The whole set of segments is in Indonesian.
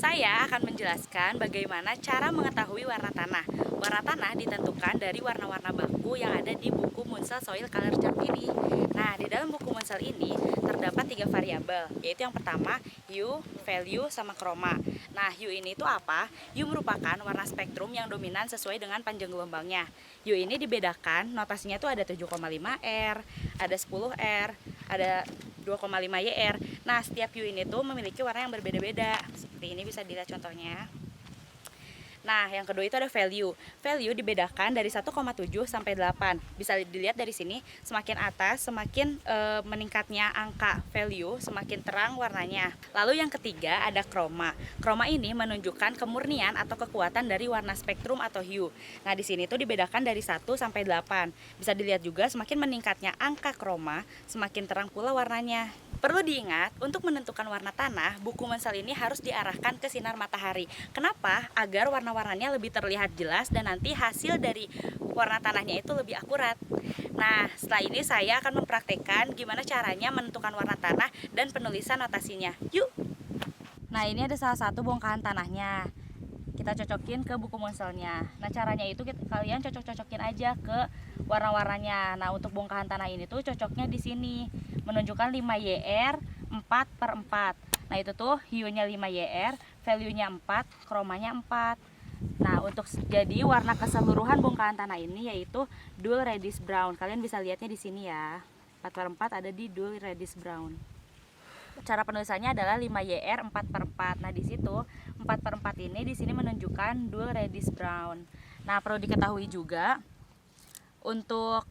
Saya akan menjelaskan bagaimana cara mengetahui warna tanah. Warna tanah ditentukan dari warna-warna baku yang ada di buku Munsell Soil Color Chart ini. Nah, di dalam buku Munsell ini terdapat 3 variabel, yaitu yang pertama hue, value, sama chroma. Nah, hue ini itu apa? Hue merupakan warna spektrum yang dominan sesuai dengan panjang gelombangnya. Hue ini dibedakan, notasinya itu ada 7,5 R, ada 10 R, ada 2,5 YR. Nah, setiap hue ini tuh memiliki warna yang berbeda-beda. Seperti ini bisa dilihat contohnya. Nah, yang kedua itu ada value. Value dibedakan dari 1,7 sampai 8. Bisa dilihat dari sini, semakin atas semakin meningkatnya angka value, semakin terang warnanya. Lalu yang ketiga ada chroma. Chroma ini menunjukkan kemurnian atau kekuatan dari warna spektrum atau hue. Nah, di sini tuh dibedakan dari 1 sampai 8. Bisa dilihat juga semakin meningkatnya angka chroma, semakin terang pula warnanya. Perlu diingat, untuk menentukan warna tanah, buku Munsell ini harus diarahkan ke sinar matahari. Kenapa? Agar warna-warnanya lebih terlihat jelas dan nanti hasil dari warna tanahnya itu lebih akurat. Nah, setelah ini saya akan mempraktekkan gimana caranya menentukan warna tanah dan penulisan notasinya. Yuk! Nah, ini ada salah satu bongkahan tanahnya. Kita cocokin ke buku Munsellnya. Nah, caranya itu kalian cocok-cocokin aja ke warna-warnanya. Nah, untuk bongkahan tanah ini tuh cocoknya di sini. Menunjukkan 5 YR 4/4. Nah, itu tuh hue-nya 5 YR, value-nya 4, chromanya 4. Nah, untuk jadi warna keseluruhan bongkahan tanah ini yaitu dull reddish brown. Kalian bisa lihatnya di sini ya. 4/4 ada di dull reddish brown. Cara penulisannya adalah 5 YR 4/4. Nah, di situ 4/4 ini di sini menunjukkan dull reddish brown. Nah, perlu diketahui juga untuk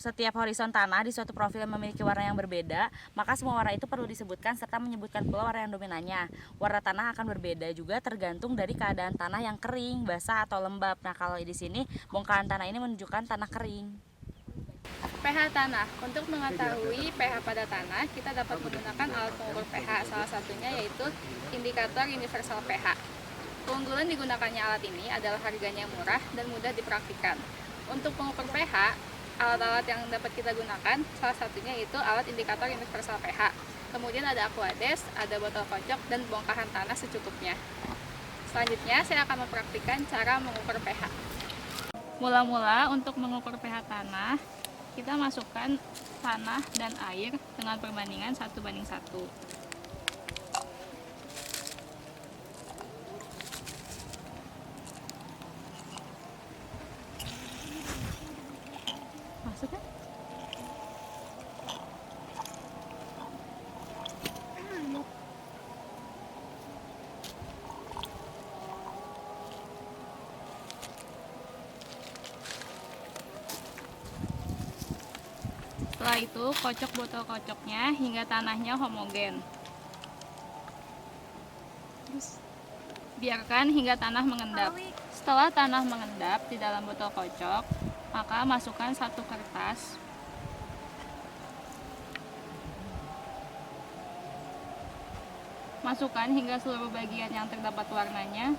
setiap horizon tanah di suatu profil yang memiliki warna yang berbeda, maka semua warna itu perlu disebutkan serta menyebutkan pula warna yang dominannya. Warna tanah akan berbeda juga tergantung dari keadaan tanah yang kering, basah atau lembab. Nah, kalau di sini bongkahan tanah ini menunjukkan tanah kering. pH tanah. Untuk mengetahui pH pada tanah, kita dapat menggunakan alat pengukur pH. Salah satunya yaitu indikator universal pH. Keunggulan digunakannya alat ini adalah harganya murah dan mudah dipraktikkan. Untuk pengukur pH, alat-alat yang dapat kita gunakan, salah satunya yaitu alat indikator universal pH. Kemudian ada aquades, ada botol kocok, dan bongkahan tanah secukupnya. Selanjutnya, saya akan mempraktikkan cara mengukur pH. Mula-mula untuk mengukur pH tanah, kita masukkan tanah dan air dengan perbandingan 1:1. Masukkan. Setelah itu, kocok botol kocoknya hingga tanahnya homogen. Terus, biarkan hingga tanah mengendap. Setelah tanah mengendap di dalam botol kocok, maka masukkan 1 kertas. Masukkan hingga seluruh bagian yang terdapat warnanya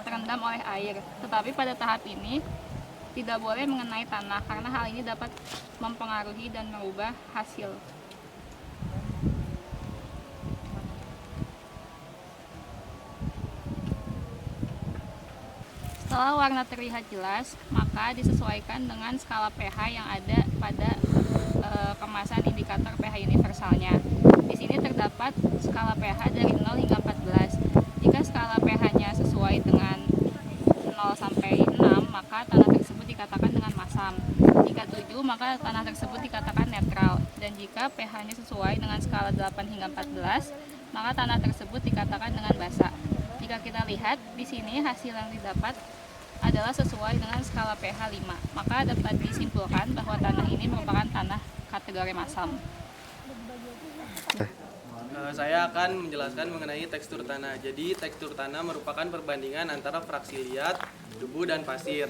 terendam oleh air. Tetapi pada tahap ini tidak boleh mengenai tanah karena hal ini dapat mempengaruhi dan merubah hasil. Setelah warna terlihat jelas, maka disesuaikan dengan skala pH yang ada pada kemasan indikator pH universalnya. Di sini terdapat skala pH dari 0 hingga 14. Jika skala pH-nya sesuai dengan 0 sampai 6, maka tanah tersebut dikatakan dengan masam. Jika 7, maka tanah tersebut dikatakan netral. Dan jika pH-nya sesuai dengan skala 8 hingga 14, maka tanah tersebut dikatakan dengan basa. Jika kita lihat di sini hasil yang didapat adalah sesuai dengan skala pH 5, maka dapat disimpulkan bahwa tanah ini merupakan tanah kategori masam. Saya akan menjelaskan mengenai tekstur tanah. Jadi tekstur tanah merupakan perbandingan antara fraksi liat, debu, dan pasir.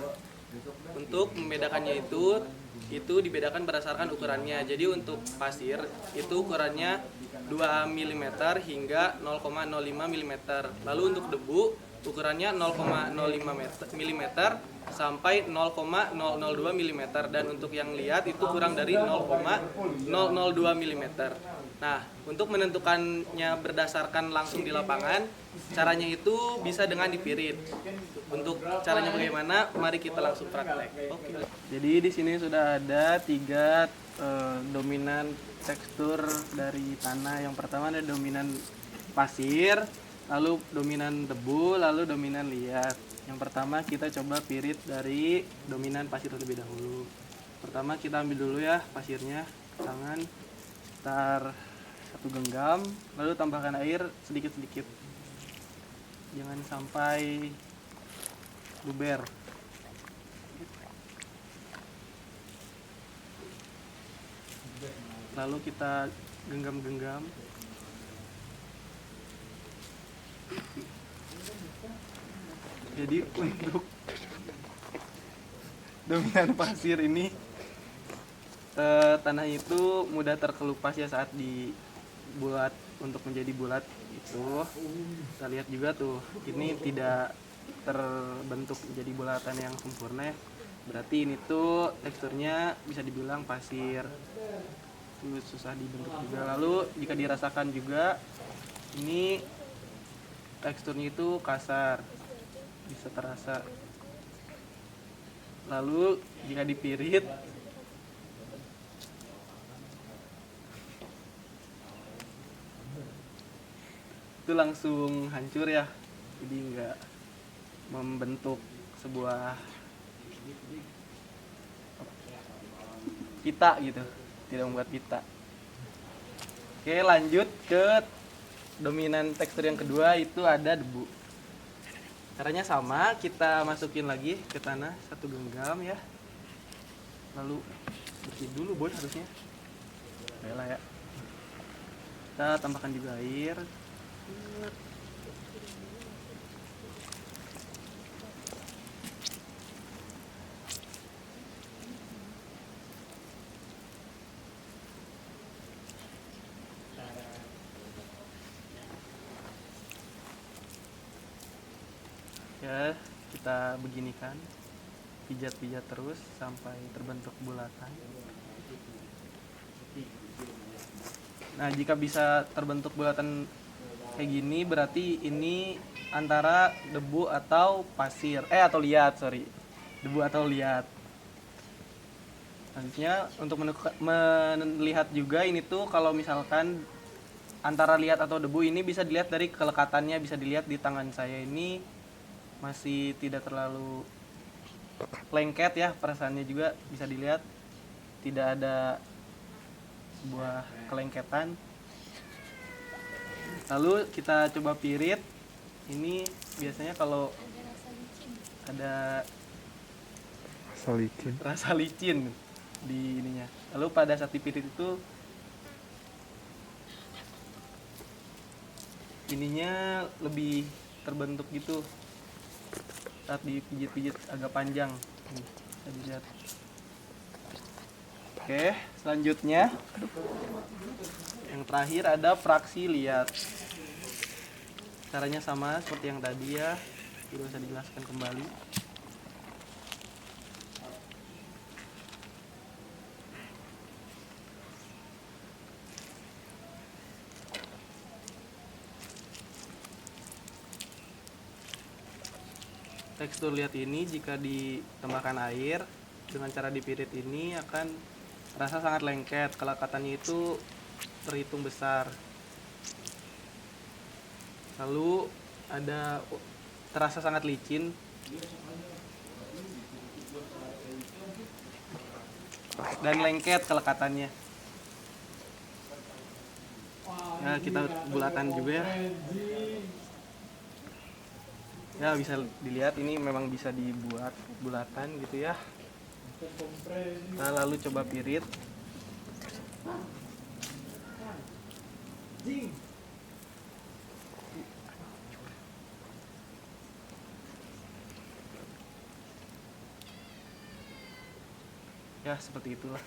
Untuk membedakannya itu dibedakan berdasarkan ukurannya. Jadi untuk pasir itu ukurannya 2 mm hingga 0,05 mm. Lalu untuk debu ukurannya 0,05 mm sampai 0,002 mm, dan untuk yang lihat itu kurang dari 0,002 mm. Nah, untuk menentukannya berdasarkan langsung di lapangan, caranya itu bisa dengan dipirit. Untuk caranya bagaimana, mari kita langsung praktek. Oke. Jadi di sini sudah ada 3 dominan tekstur dari tanah. Yang pertama ada dominan pasir, lalu dominan debu, lalu dominan liat. Yang pertama kita coba pirit dari dominan pasir terlebih dahulu. Pertama kita ambil dulu ya pasirnya, tangan, sekitar 1 genggam, lalu tambahkan air sedikit-sedikit. Jangan sampai luber. Lalu kita genggam-genggam. Jadi untuk dominan pasir ini tanah itu mudah terkelupas ya saat dibuat untuk menjadi bulat itu. Kita lihat juga tuh, ini tidak terbentuk menjadi bulatan yang sempurna ya. Berarti ini tuh teksturnya bisa dibilang pasir. Itu susah dibentuk juga. Lalu jika dirasakan juga, ini teksturnya itu kasar, bisa terasa. Lalu jika dipirit, itu langsung hancur ya, jadi nggak membentuk sebuah pita gitu, tidak membuat pita. Oke, lanjut ke dominan tekstur yang kedua, itu ada debu. Caranya sama, kita masukin lagi ke tanah 1 genggam ya, lalu bersihin dulu boy harusnya. Baiklah ya, kita tambahkan juga air. Ya, kita beginikan, pijat-pijat terus sampai terbentuk bulatan. Nah, jika bisa terbentuk bulatan kayak gini, berarti ini antara debu atau pasir, atau liat, sorry, debu atau liat. Selanjutnya untuk melihat juga ini tuh, kalau misalkan antara liat atau debu ini bisa dilihat dari kelekatannya, bisa dilihat di tangan saya ini masih tidak terlalu lengket ya, perasaannya juga bisa dilihat tidak ada sebuah kelengketan. Lalu kita coba pirit. Ini biasanya kalau ada rasa licin di ininya. Lalu pada saat dipirit itu ininya lebih terbentuk gitu saat dipijit-pijit agak panjang. Nih, bisa dilihat. Oke, selanjutnya yang terakhir ada fraksi liat. Caranya sama seperti yang tadi ya, tidak usah dijelaskan kembali. Tekstur liat ini jika ditambahkan air dengan cara dipirit ini akan terasa sangat lengket, kelekatannya itu terhitung besar. Lalu ada terasa sangat licin. Dan lengket kelekatannya. Ya, kita bulatan juga ya. Ya, bisa dilihat ini memang bisa dibuat bulatan gitu ya. Nah, lalu coba pirit. Ya, seperti itulah.